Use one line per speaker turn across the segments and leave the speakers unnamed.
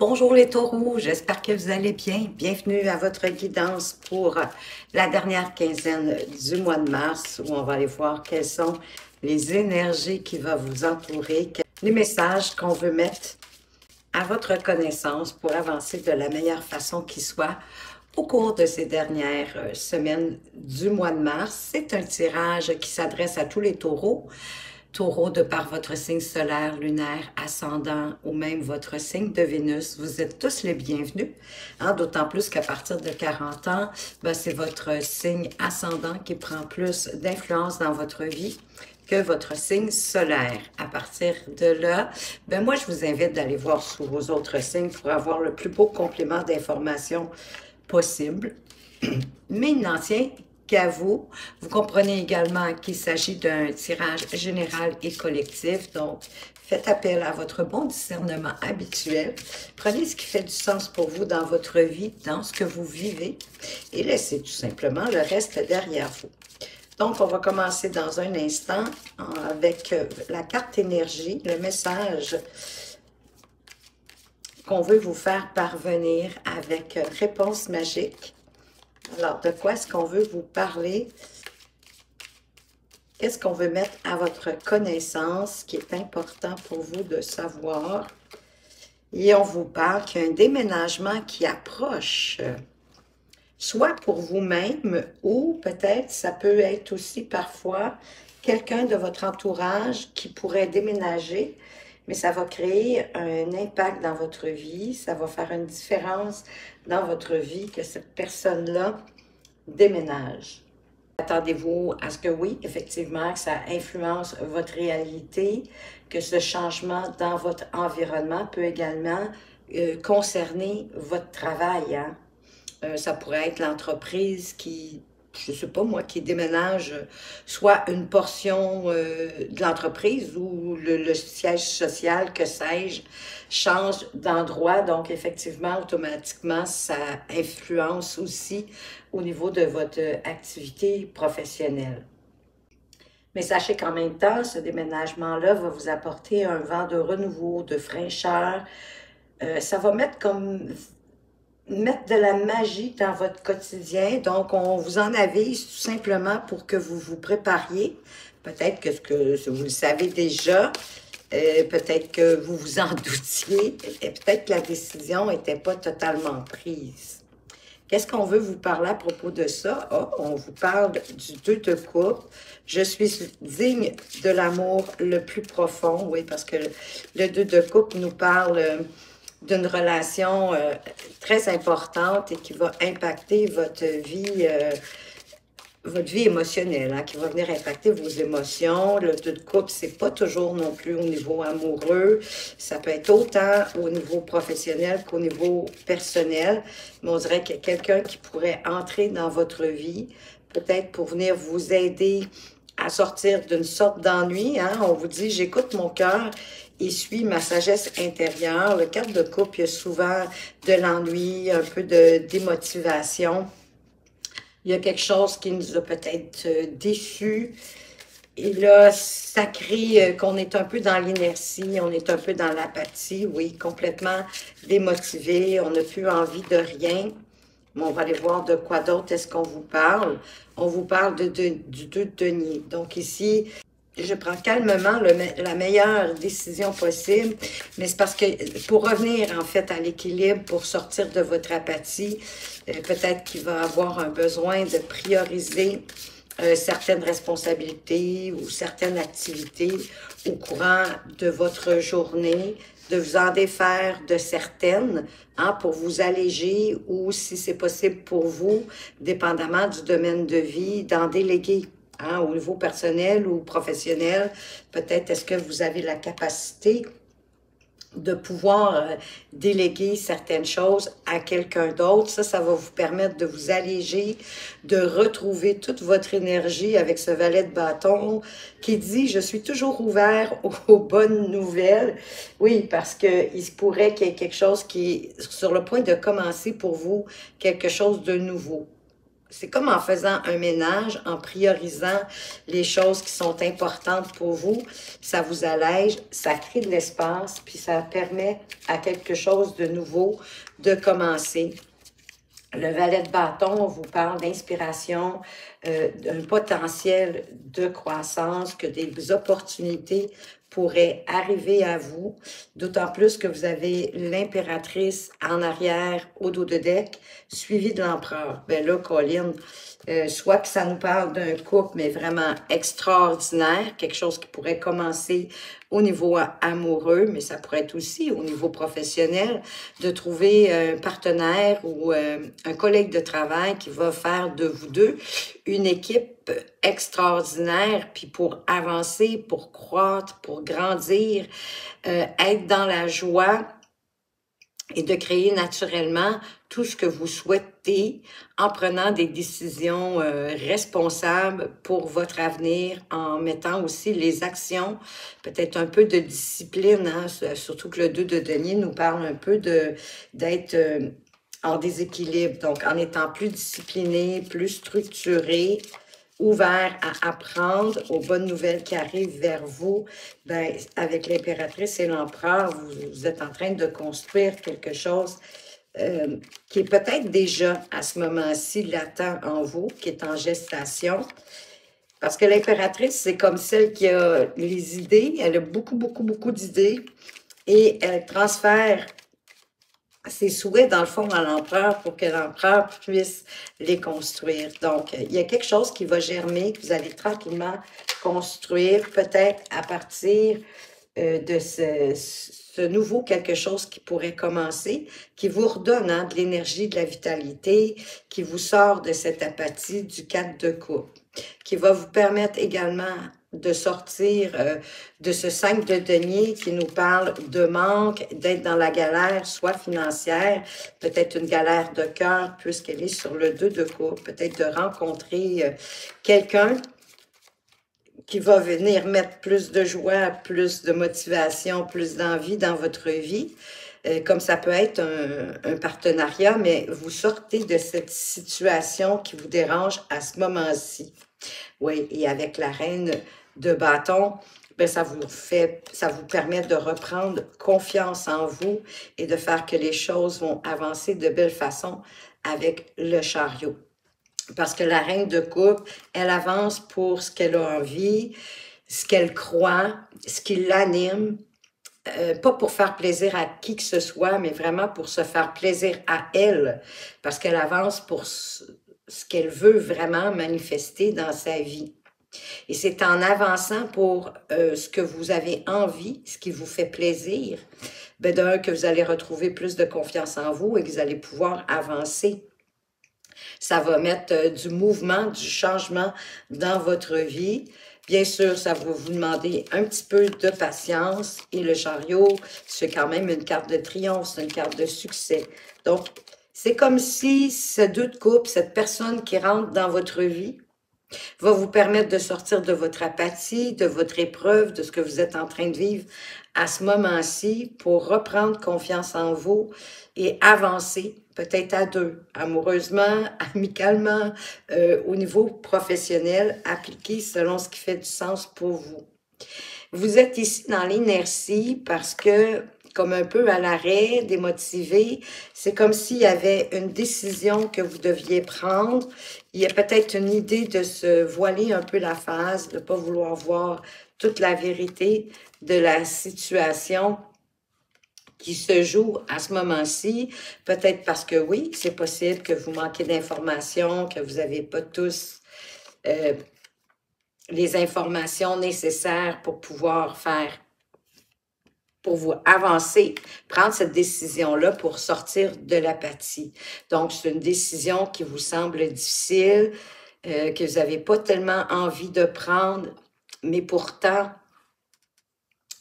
Bonjour les taureaux, j'espère que vous allez bien. Bienvenue à votre guidance pour la dernière quinzaine du mois de mars où on va aller voir quelles sont les énergies qui vont vous entourer, les messages qu'on veut mettre à votre connaissance pour avancer de la meilleure façon qui soit au cours de ces dernières semaines du mois de mars. C'est un tirage qui s'adresse à tous les taureaux. Taureau, de par votre signe solaire, lunaire, ascendant ou même votre signe de Vénus, vous êtes tous les bienvenus. Hein, d'autant plus qu'à partir de 40 ans, ben, c'est votre signe ascendant qui prend plus d'influence dans votre vie que votre signe solaire. À partir de là, ben moi, je vous invite d'aller voir sous vos autres signes pour avoir le plus beau complément d'informations possible. Mais il n'en tient qu'à vous. Vous comprenez également qu'il s'agit d'un tirage général et collectif, donc faites appel à votre bon discernement habituel. Prenez ce qui fait du sens pour vous dans votre vie, dans ce que vous vivez, et laissez tout simplement le reste derrière vous. Donc, on va commencer dans un instant avec la carte énergie, le message qu'on veut vous faire parvenir avec réponse magique. Alors, de quoi est-ce qu'on veut vous parler? Qu'est-ce qu'on veut mettre à votre connaissance qui est important pour vous de savoir? Et on vous parle qu'il y a un déménagement qui approche, soit pour vous-même ou peut-être ça peut être aussi parfois quelqu'un de votre entourage qui pourrait déménager, mais ça va créer un impact dans votre vie, ça va faire une différence dans votre vie que cette personne-là déménage. Attendez-vous à ce que oui, effectivement, que ça influence votre réalité, que ce changement dans votre environnement peut également concerner votre travail. Hein? Ça pourrait être l'entreprise qui, je ne sais pas moi, qui déménage soit une portion de l'entreprise ou le siège social, que sais-je, change d'endroit. Donc, effectivement, automatiquement, ça influence aussi au niveau de votre activité professionnelle. Mais sachez qu'en même temps, ce déménagement-là va vous apporter un vent de renouveau, de fraîcheur. Ça va mettre de la magie dans votre quotidien. Donc, on vous en avise tout simplement pour que vous vous prépariez. Peut-être que vous le savez déjà, peut-être que vous vous en doutiez, et peut-être que la décision n'était pas totalement prise. Qu'est-ce qu'on veut vous parler à propos de ça? Oh, on vous parle du 2 de coupe. Je suis digne de l'amour le plus profond, oui, parce que le 2 de coupe nous parle d'une relation très importante et qui va impacter votre vie émotionnelle, hein, qui va venir impacter vos émotions. Le 2 de couple, c'est pas toujours non plus au niveau amoureux. Ça peut être autant au niveau professionnel qu'au niveau personnel. Mais on dirait qu'il y a quelqu'un qui pourrait entrer dans votre vie, peut-être pour venir vous aider à sortir d'une sorte d'ennui. Hein? On vous dit, j'écoute mon cœur et suis ma sagesse intérieure. Le 4 de couple, il y a souvent de l'ennui, un peu de démotivation. Il y a quelque chose qui nous a peut-être déçus. Et là, ça crée qu'on est un peu dans l'inertie, on est un peu dans l'apathie, oui, complètement démotivé, on n'a plus envie de rien. Mais on va aller voir de quoi d'autre est-ce qu'on vous parle. On vous parle du 2 de denier. Donc ici, je prends calmement la meilleure décision possible, mais c'est parce que pour revenir en fait à l'équilibre, pour sortir de votre apathie, peut-être qu'il va avoir un besoin de prioriser certaines responsabilités ou certaines activités au courant de votre journée, de vous en défaire de certaines hein, pour vous alléger ou si c'est possible pour vous, dépendamment du domaine de vie, d'en déléguer. Hein, au niveau personnel ou professionnel, peut-être est-ce que vous avez la capacité de pouvoir déléguer certaines choses à quelqu'un d'autre. Ça va vous permettre de vous alléger, de retrouver toute votre énergie avec ce valet de bâton qui dit « Je suis toujours ouvert aux bonnes nouvelles ». Oui, parce qu'il se pourrait qu'il y ait quelque chose qui est sur le point de commencer pour vous, quelque chose de nouveau. c'est comme en faisant un ménage, en priorisant les choses qui sont importantes pour vous. Ça vous allège, ça crée de l'espace, puis ça permet à quelque chose de nouveau de commencer. Le valet de bâton vous parle d'inspiration, d'un potentiel de croissance, que des opportunités pourraient arriver à vous, d'autant plus que vous avez l'impératrice en arrière au dos de deck, suivi de l'empereur. Ben là, Colin, soit que ça nous parle d'un couple, mais vraiment extraordinaire, quelque chose qui pourrait commencer au niveau amoureux, mais ça pourrait être aussi au niveau professionnel, de trouver un partenaire ou un collègue de travail qui va faire de vous deux une équipe extraordinaire, puis pour avancer, pour croître, pour grandir, être dans la joie et de créer naturellement tout ce que vous souhaitez en prenant des décisions responsables pour votre avenir, en mettant aussi les actions, peut-être un peu de discipline, hein, surtout que le 2 de denier nous parle un peu d'être en déséquilibre, donc en étant plus discipliné, plus structuré, ouvert à apprendre aux bonnes nouvelles qui arrivent vers vous. Ben, avec l'impératrice et l'empereur, vous êtes en train de construire quelque chose qui est peut-être déjà à ce moment-ci latent en vous, qui est en gestation. Parce que l'impératrice, c'est comme celle qui a les idées, elle a beaucoup, beaucoup, beaucoup d'idées et elle transfère ses souhaits, dans le fond, à l'empereur pour que l'empereur puisse les construire. Donc, il y a quelque chose qui va germer, que vous allez tranquillement construire, peut-être à partir de ce nouveau quelque chose qui pourrait commencer, qui vous redonne de l'énergie, de la vitalité, qui vous sort de cette apathie du 4 de coupe, qui va vous permettre également de sortir de ce 5 de denier qui nous parle de manque, d'être dans la galère, soit financière, peut-être une galère de cœur puisqu'elle est sur le 2 de coupe, peut-être de rencontrer quelqu'un qui va venir mettre plus de joie, plus de motivation, plus d'envie dans votre vie, comme ça peut être un partenariat, mais vous sortez de cette situation qui vous dérange à ce moment-ci. Oui, et avec la reine de bâton, bien, ça vous permet de reprendre confiance en vous et de faire que les choses vont avancer de belle façon avec le chariot. Parce que la reine de coupe, elle avance pour ce qu'elle a envie, ce qu'elle croit, ce qui l'anime, pas pour faire plaisir à qui que ce soit, mais vraiment pour se faire plaisir à elle, parce qu'elle avance pour ce qu'elle veut vraiment manifester dans sa vie. Et c'est en avançant pour ce que vous avez envie, ce qui vous fait plaisir, ben d'un, que vous allez retrouver plus de confiance en vous et que vous allez pouvoir avancer. Ça va mettre du mouvement, du changement dans votre vie. Bien sûr, ça va vous demander un petit peu de patience. Et le chariot, c'est quand même une carte de triomphe, c'est une carte de succès. Donc, c'est comme si ce 2 de coupe, cette personne qui rentre dans votre vie, va vous permettre de sortir de votre apathie, de votre épreuve, de ce que vous êtes en train de vivre à ce moment-ci pour reprendre confiance en vous et avancer, peut-être à deux, amoureusement, amicalement, au niveau professionnel, appliqué selon ce qui fait du sens pour vous. Vous êtes ici dans l'inertie parce que, comme un peu à l'arrêt, démotivé, c'est comme s'il y avait une décision que vous deviez prendre. Il y a peut-être une idée de se voiler un peu la face, de ne pas vouloir voir toute la vérité de la situation qui se joue à ce moment-ci. Peut-être parce que oui, c'est possible que vous manquez d'informations, que vous n'avez pas tous les informations nécessaires pour pouvoir pour vous avancer, prendre cette décision-là pour sortir de l'apathie. Donc, c'est une décision qui vous semble difficile, que vous n'avez pas tellement envie de prendre, mais pourtant,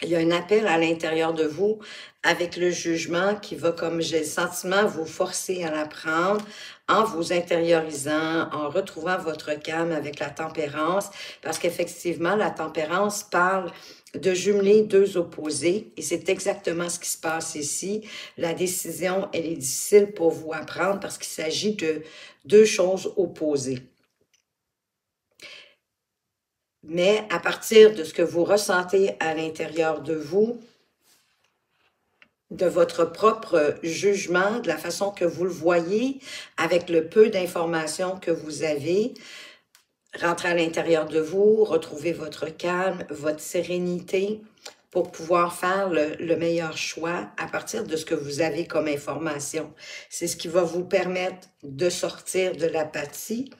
il y a un appel à l'intérieur de vous avec le jugement qui va, comme j'ai le sentiment, vous forcer à la prendre en vous intériorisant, en retrouvant votre calme avec la tempérance, parce qu'effectivement, la tempérance parle de jumeler deux opposés, et c'est exactement ce qui se passe ici. La décision, elle est difficile pour vous à prendre parce qu'il s'agit de deux choses opposées. Mais à partir de ce que vous ressentez à l'intérieur de vous, de votre propre jugement, de la façon que vous le voyez, avec le peu d'informations que vous avez, rentrez à l'intérieur de vous, retrouvez votre calme, votre sérénité pour pouvoir faire le meilleur choix à partir de ce que vous avez comme information. C'est ce qui va vous permettre de sortir de l'apathie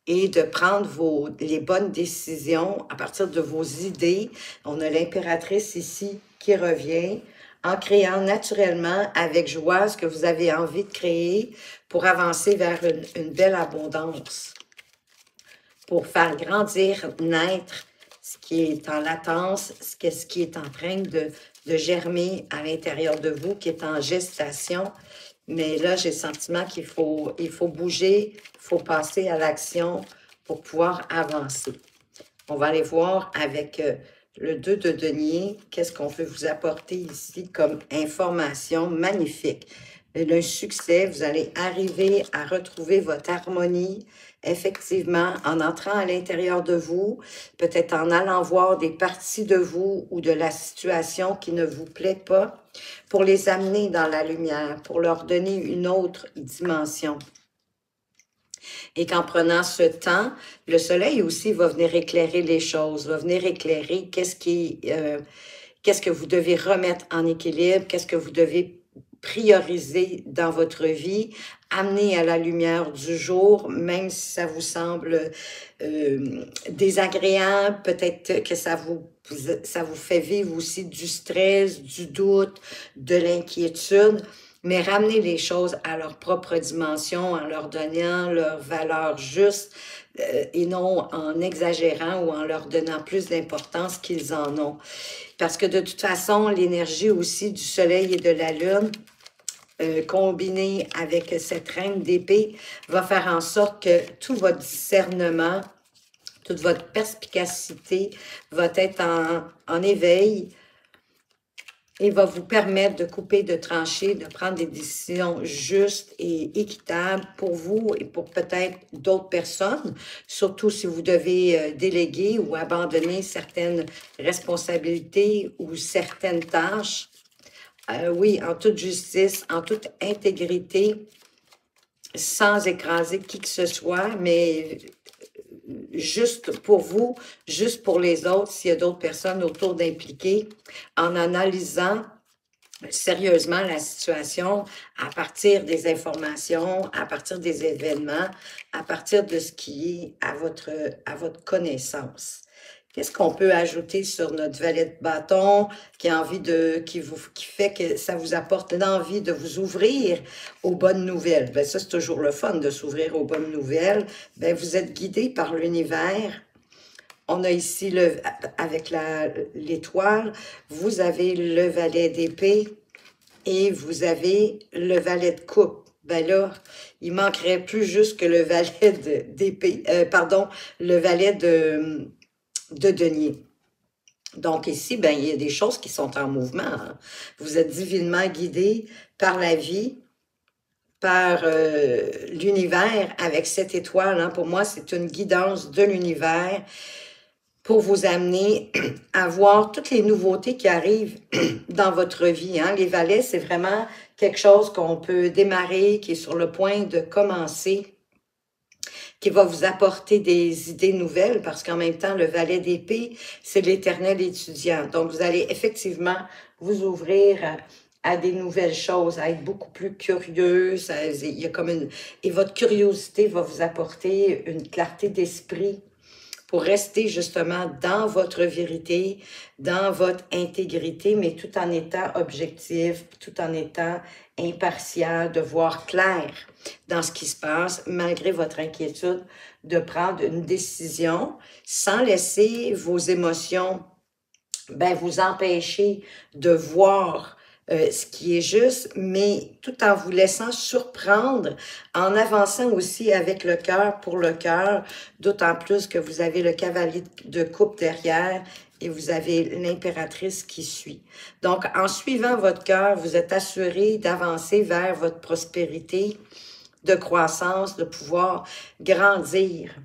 et de prendre les bonnes décisions à partir de vos idées. On a l'impératrice ici qui revient en créant naturellement avec joie ce que vous avez envie de créer pour avancer vers une belle abondance, pour faire grandir, naître ce qui est en latence, ce qui est en train de germer à l'intérieur de vous, qui est en gestation. Mais là, j'ai le sentiment qu'il faut bouger, il faut passer à l'action pour pouvoir avancer. On va aller voir avec le 2 de denier, qu'est-ce qu'on veut vous apporter ici comme information magnifique. Le succès, vous allez arriver à retrouver votre harmonie, effectivement, en entrant à l'intérieur de vous, peut-être en allant voir des parties de vous ou de la situation qui ne vous plaît pas, pour les amener dans la lumière, pour leur donner une autre dimension. Et qu'en prenant ce temps, le soleil aussi va venir éclairer les choses, va venir éclairer qu'est-ce que vous devez remettre en équilibre, qu'est-ce que vous devez prioriser dans votre vie, amener à la lumière du jour, même si ça vous semble désagréable, peut-être que ça vous fait vivre aussi du stress, du doute, de l'inquiétude, mais ramener les choses à leur propre dimension, en leur donnant leur valeur juste et non en exagérant ou en leur donnant plus d'importance qu'ils en ont. Parce que de toute façon, l'énergie aussi du soleil et de la lune, combinée avec cette reine d'épée, va faire en sorte que tout votre discernement, toute votre perspicacité va être en éveil et va vous permettre de couper, de trancher, de prendre des décisions justes et équitables pour vous et pour peut-être d'autres personnes, surtout si vous devez déléguer ou abandonner certaines responsabilités ou certaines tâches. Oui, en toute justice, en toute intégrité, sans écraser qui que ce soit, mais juste pour vous, juste pour les autres, s'il y a d'autres personnes autour d'impliquer, en analysant sérieusement la situation à partir des informations, à partir des événements, à partir de ce qui est à votre connaissance. Qu'est-ce qu'on peut ajouter sur notre valet de bâton qui fait que ça vous apporte l'envie de vous ouvrir aux bonnes nouvelles? Bien, ça, c'est toujours le fun de s'ouvrir aux bonnes nouvelles. Bien, vous êtes guidé par l'univers. On a ici, avec l'étoile, vous avez le valet d'épée et vous avez le valet de coupe. Ben là, il manquerait plus juste que le valet d'épée, le valet de denier. Donc ici, ben, il y a des choses qui sont en mouvement. Hein. Vous êtes divinement guidé par la vie, par l'univers avec cette étoile. Hein. Pour moi, c'est une guidance de l'univers pour vous amener à voir toutes les nouveautés qui arrivent dans votre vie. Hein. Les valets, c'est vraiment quelque chose qu'on peut démarrer, qui est sur le point de commencer, qui va vous apporter des idées nouvelles, parce qu'en même temps, le valet d'épée, c'est l'éternel étudiant. Donc, vous allez effectivement vous ouvrir à des nouvelles choses, à être beaucoup plus curieux. Il y a et votre curiosité va vous apporter une clarté d'esprit pour rester justement dans votre vérité, dans votre intégrité, mais tout en étant objectif, tout en étant impartial, de voir clair dans ce qui se passe, malgré votre inquiétude, de prendre une décision sans laisser vos émotions ben, vous empêcher de voir ce qui est juste, mais tout en vous laissant surprendre, en avançant aussi avec le cœur pour le cœur, d'autant plus que vous avez le cavalier de coupe derrière et vous avez l'impératrice qui suit. Donc, en suivant votre cœur, vous êtes assuré d'avancer vers votre prospérité, de croissance, de pouvoir grandir.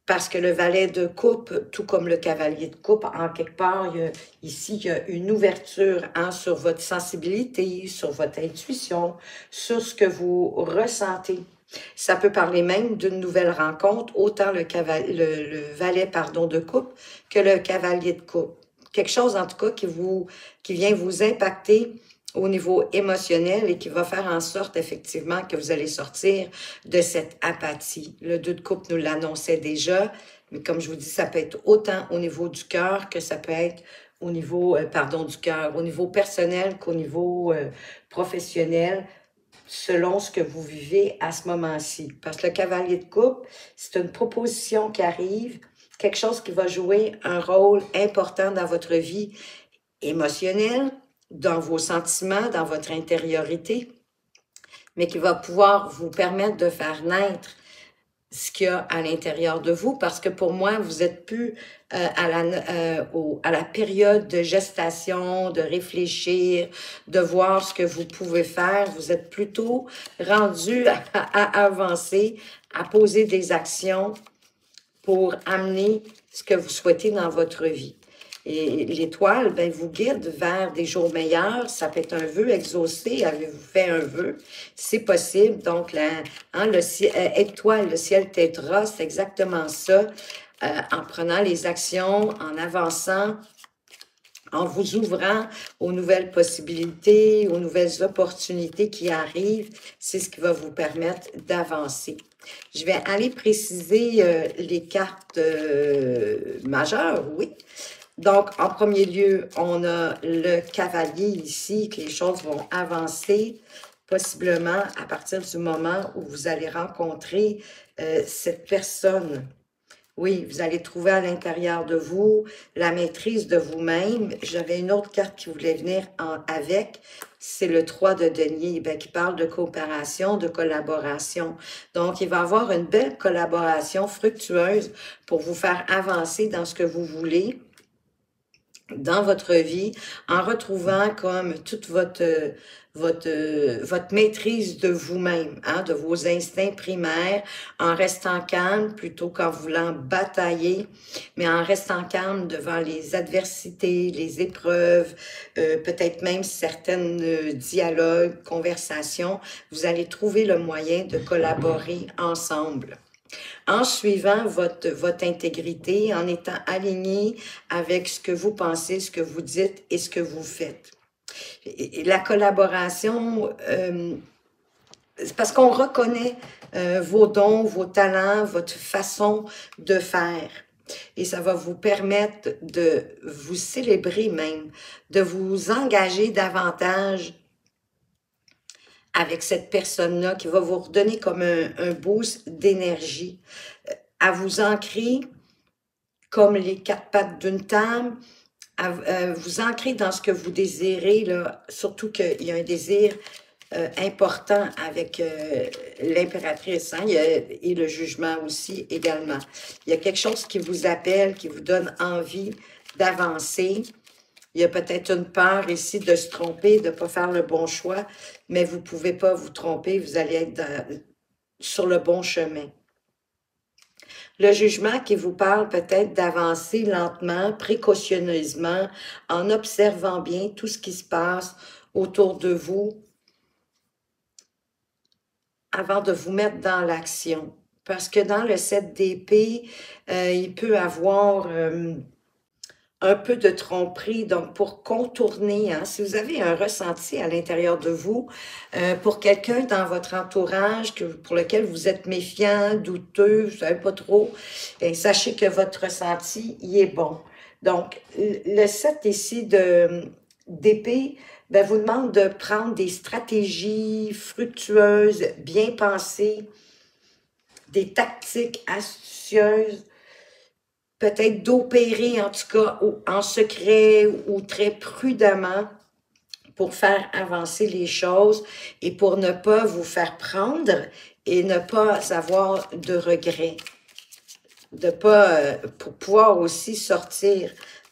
Parce que le valet de coupe, tout comme le cavalier de coupe, en quelque part, ici, il y a une ouverture sur votre sensibilité, sur votre intuition, sur ce que vous ressentez. Ça peut parler même d'une nouvelle rencontre, autant le valet de coupe que le cavalier de coupe. Quelque chose, en tout cas, qui vient vous impacter au niveau émotionnel et qui va faire en sorte, effectivement, que vous allez sortir de cette apathie. Le 2 de coupe nous l'annonçait déjà, mais comme je vous dis, ça peut être autant au niveau du cœur que ça peut être au niveau, du cœur, au niveau personnel qu'au niveau professionnel, selon ce que vous vivez à ce moment-ci. Parce que le cavalier de coupe, c'est une proposition qui arrive, quelque chose qui va jouer un rôle important dans votre vie émotionnelle, dans vos sentiments, dans votre intériorité, mais qui va pouvoir vous permettre de faire naître ce qu'il y a à l'intérieur de vous, parce que pour moi, vous n'êtes plus à la période de gestation, de réfléchir, de voir ce que vous pouvez faire. Vous êtes plutôt rendu à avancer, à poser des actions pour amener ce que vous souhaitez dans votre vie. Et l'étoile, ben, vous guide vers des jours meilleurs. Ça peut être un vœu exaucé. Avez-vous fait un vœu? C'est possible. Donc, étoile, le ciel t'aidera. C'est exactement ça. En prenant les actions, en avançant, en vous ouvrant aux nouvelles possibilités, aux nouvelles opportunités qui arrivent, c'est ce qui va vous permettre d'avancer. Je vais aller préciser les cartes majeures, oui. Donc, en premier lieu, on a le cavalier ici, que les choses vont avancer, possiblement à partir du moment où vous allez rencontrer cette personne. Oui, vous allez trouver à l'intérieur de vous la maîtrise de vous-même. J'avais une autre carte qui voulait venir avec, c'est le 3 de denier, qui parle de coopération, de collaboration. Donc, il va y avoir une belle collaboration fructueuse pour vous faire avancer dans ce que vous voulez dans votre vie, en retrouvant comme toute votre maîtrise de vous-même, hein, de vos instincts primaires, en restant calme plutôt qu'en voulant batailler, mais en restant calme devant les adversités, les épreuves, peut-être même certaines dialogues, conversations, vous allez trouver le moyen de collaborer ensemble. En suivant votre intégrité, en étant aligné avec ce que vous pensez, ce que vous dites et ce que vous faites. Et la collaboration, c'est parce qu'on reconnaît vos dons, vos talents, votre façon de faire. Et ça va vous permettre de vous célébrer même, de vous engager davantage avec cette personne-là qui va vous redonner comme un boost d'énergie, à vous ancrer comme les 4 pattes d'une table, à vous ancrer dans ce que vous désirez, là, surtout qu'il y a un désir important avec l'impératrice, hein, et le jugement aussi également. Il y a quelque chose qui vous appelle, qui vous donne envie d'avancer. Il y a peut-être une peur ici de se tromper, de ne pas faire le bon choix, mais vous ne pouvez pas vous tromper, vous allez être sur le bon chemin. Le jugement qui vous parle peut-être d'avancer lentement, précautionneusement, en observant bien tout ce qui se passe autour de vous avant de vous mettre dans l'action. Parce que dans le 7 d'épée, il peut avoir un peu de tromperie, donc pour contourner, hein, si vous avez un ressenti à l'intérieur de vous, pour quelqu'un dans votre entourage pour lequel vous êtes méfiant, douteux, vous ne savez pas trop, bien, sachez que votre ressenti, il est bon. Donc, le 7 ici d'épée, ben, vous demande de prendre des stratégies fructueuses, bien pensées, des tactiques astucieuses, peut-être d'opérer, en tout cas, en secret ou très prudemment pour faire avancer les choses et pour ne pas vous faire prendre et ne pas avoir de regrets. Pour pouvoir aussi sortir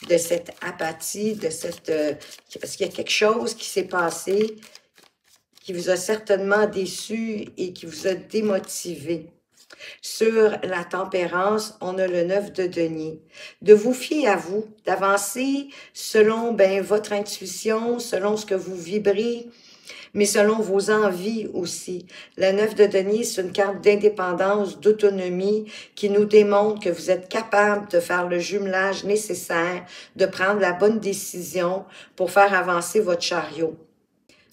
de cette apathie, parce qu'il y a quelque chose qui s'est passé qui vous a certainement déçu et qui vous a démotivé. Sur la tempérance, on a le 9 de denier. De vous fier à vous, d'avancer selon votre intuition, selon ce que vous vibrez, mais selon vos envies aussi. Le 9 de denier, c'est une carte d'indépendance, d'autonomie qui nous démontre que vous êtes capable de faire le jumelage nécessaire, de prendre la bonne décision pour faire avancer votre chariot.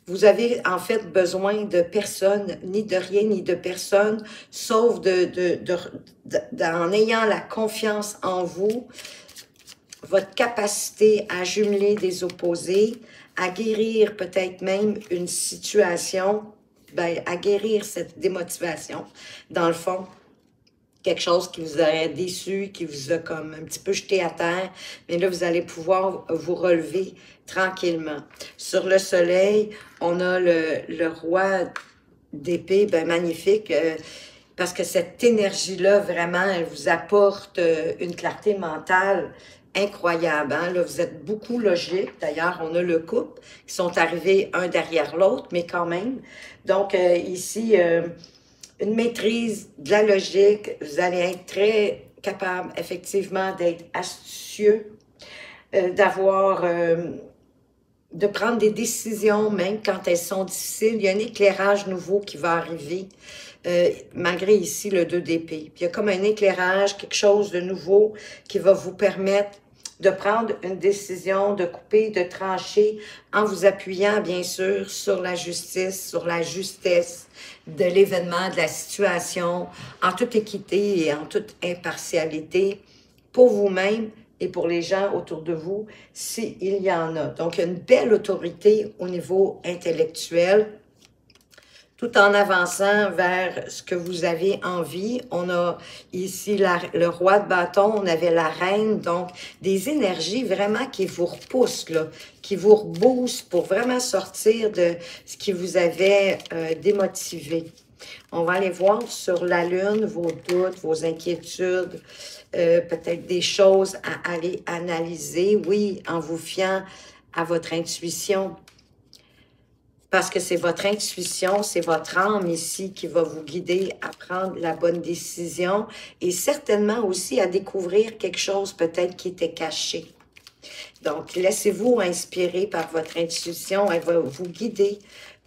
Vous avez en fait besoin de personne, ni de rien, ni de personne, sauf en ayant la confiance en vous, votre capacité à jumeler des opposés, à guérir peut-être même une situation, à guérir cette démotivation. Dans le fond, quelque chose qui vous aurait déçu, qui vous a comme un petit peu jeté à terre, mais là, vous allez pouvoir vous relever tranquillement. Sur le soleil, on a le roi d'épée, magnifique, parce que cette énergie-là, vraiment, elle vous apporte une clarté mentale incroyable. Hein? Là, vous êtes beaucoup logique. D'ailleurs, on a le couple qui sont arrivés un derrière l'autre, mais quand même. Donc, ici, une maîtrise de la logique. Vous allez être très capable, effectivement, d'être astucieux, de prendre des décisions, même quand elles sont difficiles. Il y a un éclairage nouveau qui va arriver, malgré ici le 2 d'épée. Puis il y a comme un éclairage, quelque chose de nouveau qui va vous permettre de prendre une décision, de couper, de trancher, en vous appuyant, bien sûr, sur la justice, sur la justesse de l'événement, de la situation, en toute équité et en toute impartialité, pour vous-même et pour les gens autour de vous, s'il y en a. Donc, il y a une belle autorité au niveau intellectuel, tout en avançant vers ce que vous avez envie. On a ici le roi de bâton, on avait la reine, donc des énergies vraiment qui vous repoussent, là, qui vous reboostent pour vraiment sortir de ce qui vous avait démotivé. On va aller voir sur la lune vos doutes, vos inquiétudes, peut-être des choses à aller analyser, oui, en vous fiant à votre intuition. Parce que c'est votre intuition, c'est votre âme ici qui va vous guider à prendre la bonne décision et certainement aussi à découvrir quelque chose peut-être qui était caché. Donc, laissez-vous inspirer par votre intuition, elle va vous guider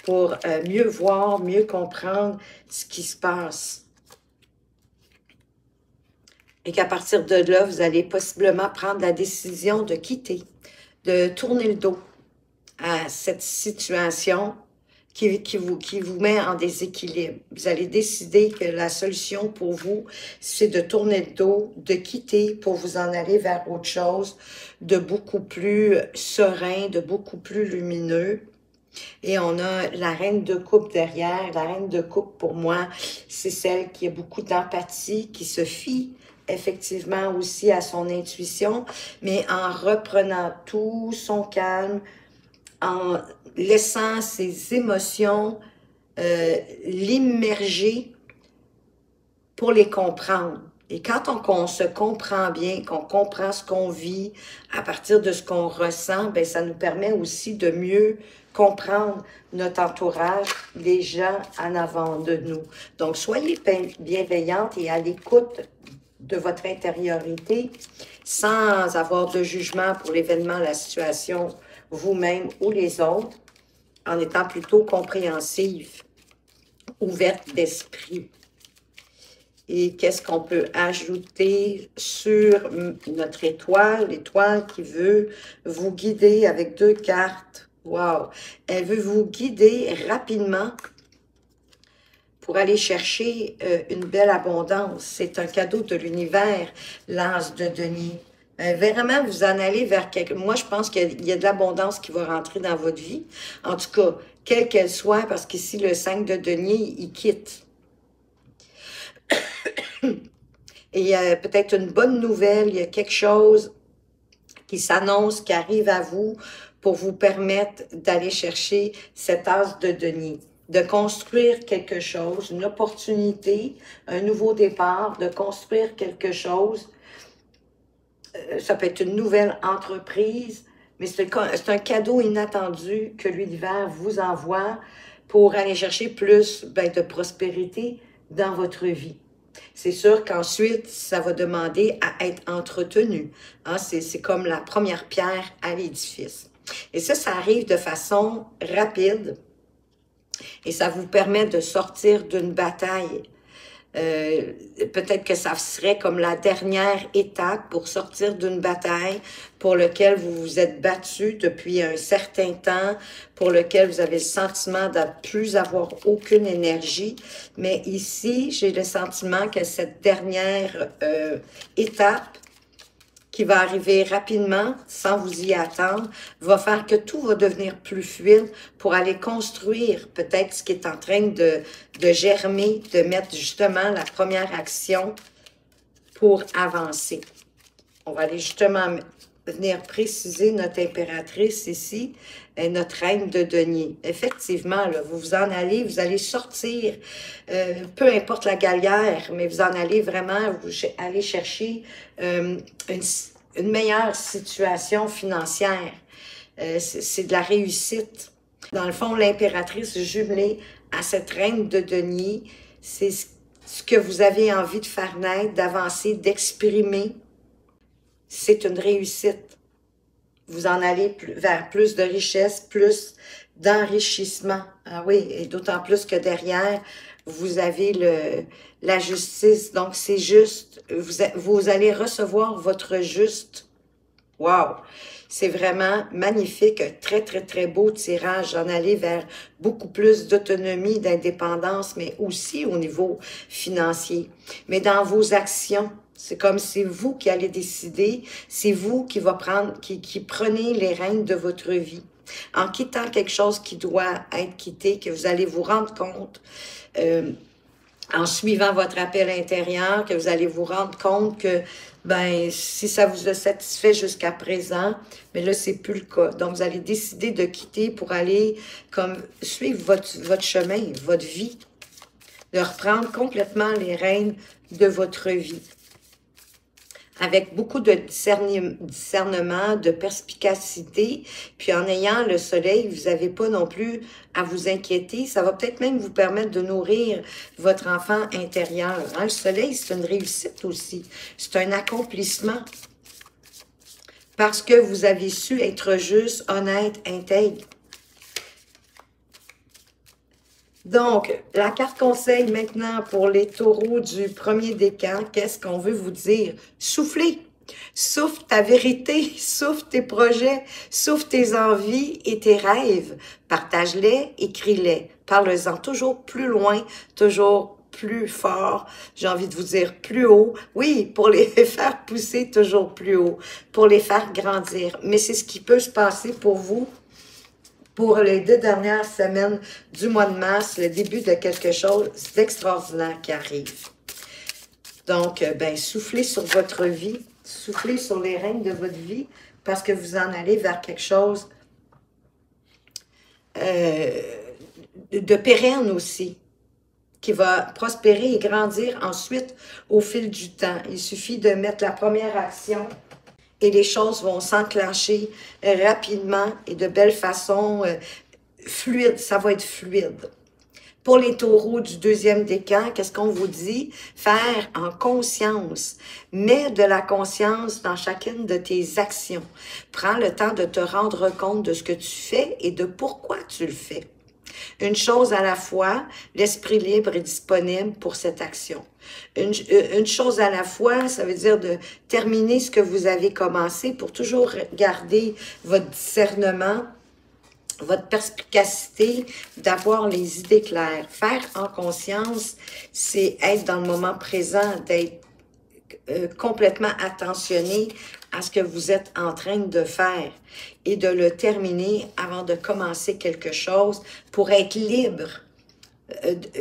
pour mieux voir, mieux comprendre ce qui se passe. Et qu'à partir de là, vous allez possiblement prendre la décision de quitter, de tourner le dos à cette situation qui vous met en déséquilibre. Vous allez décider que la solution pour vous, c'est de tourner le dos, de quitter pour vous en aller vers autre chose, de beaucoup plus serein, de beaucoup plus lumineux. Et on a la reine de coupe derrière. La reine de coupe, pour moi, c'est celle qui a beaucoup d'empathie, qui se fie effectivement aussi à son intuition, mais en reprenant tout son calme, en laissant ses émotions l'immerger pour les comprendre. Et quand on se comprend bien, qu'on comprend ce qu'on vit à partir de ce qu'on ressent, ben ça nous permet aussi de mieux comprendre notre entourage, les gens en avant de nous. Donc, soyez bienveillante et à l'écoute de votre intériorité sans avoir de jugement pour l'événement, la situation, vous-même ou les autres, en étant plutôt compréhensive, ouverte d'esprit. Et qu'est-ce qu'on peut ajouter sur notre étoile? L'étoile qui veut vous guider avec 2 cartes. Wow! Elle veut vous guider rapidement pour aller chercher une belle abondance. C'est un cadeau de l'univers, l'as de denier. Vraiment, vous en allez vers quelque... Moi, je pense qu'il y a de l'abondance qui va rentrer dans votre vie. En tout cas, quelle qu'elle soit, parce qu'ici, le 5 de denier, il quitte. et il y a peut-être une bonne nouvelle, il y a quelque chose qui s'annonce, qui arrive à vous pour vous permettre d'aller chercher cet as de denier, de construire quelque chose, une opportunité, un nouveau départ, de construire quelque chose. Ça peut être une nouvelle entreprise, mais c'est un cadeau inattendu que l'univers vous envoie pour aller chercher plus de prospérité dans votre vie. C'est sûr qu'ensuite, ça va demander à être entretenu. Hein? C'est comme la première pierre à l'édifice. Et ça arrive de façon rapide et ça vous permet de sortir d'une bataille. Peut-être que ça serait comme la dernière étape pour sortir d'une bataille pour laquelle vous vous êtes battu depuis un certain temps, pour lequel vous avez le sentiment de ne plus avoir aucune énergie. Mais ici, j'ai le sentiment que cette dernière étape qui va arriver rapidement, sans vous y attendre, va faire que tout va devenir plus fluide pour aller construire peut-être ce qui est en train de germer, de mettre justement la première action pour avancer. On va aller justement venir préciser notre impératrice ici, et notre reine de denier. Effectivement, là, vous vous en allez, vous allez sortir, peu importe la galère, mais vous en allez vraiment, vous allez chercher une meilleure situation financière. C'est de la réussite. Dans le fond, l'impératrice jumelée à cette reine de denier, c'est ce que vous avez envie de faire naître, d'avancer, d'exprimer. C'est une réussite. Vous en allez vers plus de richesse, plus d'enrichissement. Ah oui, et d'autant plus que derrière, vous avez la justice. Donc, c'est juste, vous allez recevoir votre juste. Wow! C'est vraiment magnifique, un très, très, très beau tirage. J'en allais vers beaucoup plus d'autonomie, d'indépendance, mais aussi au niveau financier. Mais dans vos actions, c'est comme c'est vous qui allez décider, c'est vous qui prenez les rênes de votre vie. En quittant quelque chose qui doit être quitté, que vous allez vous rendre compte, en suivant votre appel intérieur, que vous allez vous rendre compte que, si ça vous a satisfait jusqu'à présent, mais là, c'est plus le cas. Donc, vous allez décider de quitter pour aller comme suivre votre chemin, votre vie, de reprendre complètement les rênes de votre vie. Avec beaucoup de discernement, de perspicacité, puis en ayant le soleil, vous n'avez pas non plus à vous inquiéter. Ça va peut-être même vous permettre de nourrir votre enfant intérieur. Hein? Le soleil, c'est une réussite aussi. C'est un accomplissement. Parce que vous avez su être juste, honnête, intègre. Donc, la carte conseil maintenant pour les taureaux du premier décan, qu'est-ce qu'on veut vous dire? Soufflez, souffle ta vérité, souffle tes projets, souffle tes envies et tes rêves. Partage-les, écris-les, parle-en toujours plus loin, toujours plus fort, j'ai envie de vous dire plus haut. Oui, pour les faire pousser toujours plus haut, pour les faire grandir. Mais c'est ce qui peut se passer pour vous pour les 2 dernières semaines du mois de mars, le début de quelque chose d'extraordinaire qui arrive. Donc, soufflez sur votre vie, soufflez sur les rênes de votre vie, parce que vous en allez vers quelque chose de pérenne aussi, qui va prospérer et grandir ensuite au fil du temps. Il suffit de mettre la première action et les choses vont s'enclencher rapidement et de belle façon, fluide. Ça va être fluide. Pour les taureaux du deuxième décan, qu'est-ce qu'on vous dit? Faire en conscience. Mets de la conscience dans chacune de tes actions. Prends le temps de te rendre compte de ce que tu fais et de pourquoi tu le fais. Une chose à la fois, l'esprit libre est disponible pour cette action. Une chose à la fois, ça veut dire de terminer ce que vous avez commencé pour toujours garder votre discernement, votre perspicacité, d'avoir les idées claires. Faire en conscience, c'est être dans le moment présent, d'être complètement attentionné à ce que vous êtes en train de faire et de le terminer avant de commencer quelque chose pour être libre,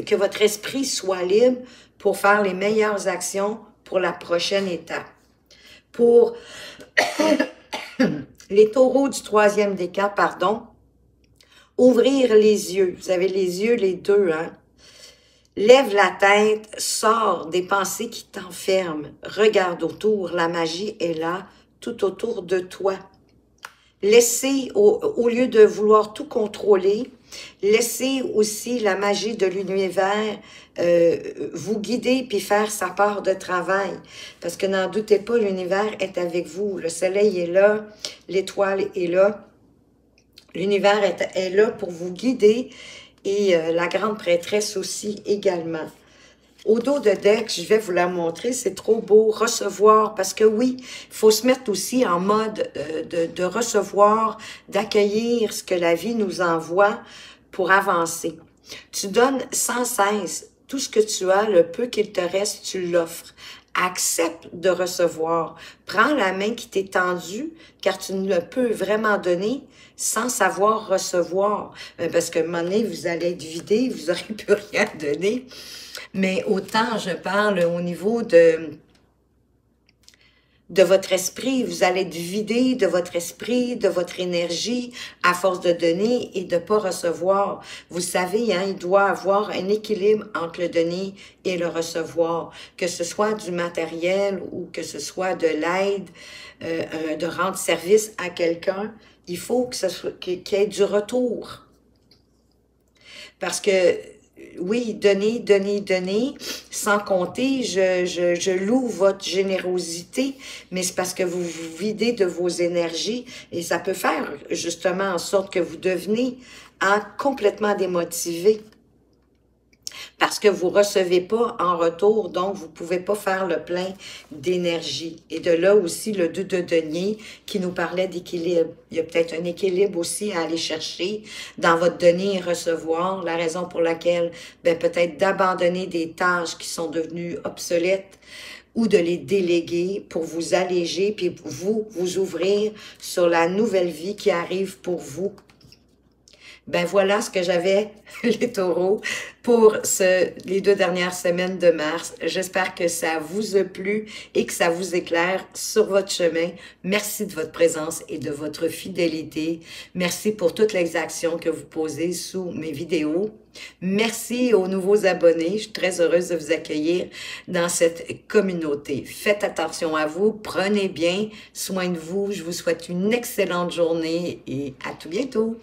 que votre esprit soit libre pour faire les meilleures actions pour la prochaine étape. Pour les taureaux du troisième décan, pardon, ouvrir les yeux. Vous avez les yeux, les deux, hein? Lève la tête, sors des pensées qui t'enferment. Regarde autour, la magie est là, tout autour de toi. Laissez, au lieu de vouloir tout contrôler, laissez aussi la magie de l'univers vous guider puis faire sa part de travail. Parce que n'en doutez pas, l'univers est avec vous. Le soleil est là, l'étoile est là. L'univers est là pour vous guider et la grande prêtresse aussi également. Au dos de deck, je vais vous la montrer, c'est trop beau, recevoir, parce que oui, il faut se mettre aussi en mode de recevoir, d'accueillir ce que la vie nous envoie pour avancer. Tu donnes sans cesse tout ce que tu as, le peu qu'il te reste, tu l'offres. Accepte de recevoir. Prends la main qui t'est tendue, car tu ne peux vraiment donner sans savoir recevoir. Parce qu'à un moment donné, vous allez être vidé, vous n'aurez plus rien donné. Mais autant je parle au niveau de votre esprit, vous allez être vidé de votre esprit, de votre énergie, à force de donner et de ne pas recevoir. Vous savez, hein, il doit y avoir un équilibre entre le donner et le recevoir, que ce soit du matériel ou que ce soit de l'aide, de rendre service à quelqu'un. Il faut que qu'il y ait du retour. Parce que oui, donner, donner, donner, sans compter, je loue votre générosité, mais c'est parce que vous vous videz de vos énergies et ça peut faire justement en sorte que vous devenez complètement démotivé. Parce que vous ne recevez pas en retour, donc vous ne pouvez pas faire le plein d'énergie. Et de là aussi le 2 de denier qui nous parlait d'équilibre. Il y a peut-être un équilibre aussi à aller chercher dans votre donner et recevoir. La raison pour laquelle, peut-être d'abandonner des tâches qui sont devenues obsolètes ou de les déléguer pour vous alléger puis vous ouvrir sur la nouvelle vie qui arrive pour vous. Ben voilà ce que j'avais, les taureaux, pour les 2 dernières semaines de mars. J'espère que ça vous a plu et que ça vous éclaire sur votre chemin. Merci de votre présence et de votre fidélité. Merci pour toutes les actions que vous posez sous mes vidéos. Merci aux nouveaux abonnés. Je suis très heureuse de vous accueillir dans cette communauté. Faites attention à vous, prenez bien soin de vous. Je vous souhaite une excellente journée et à tout bientôt.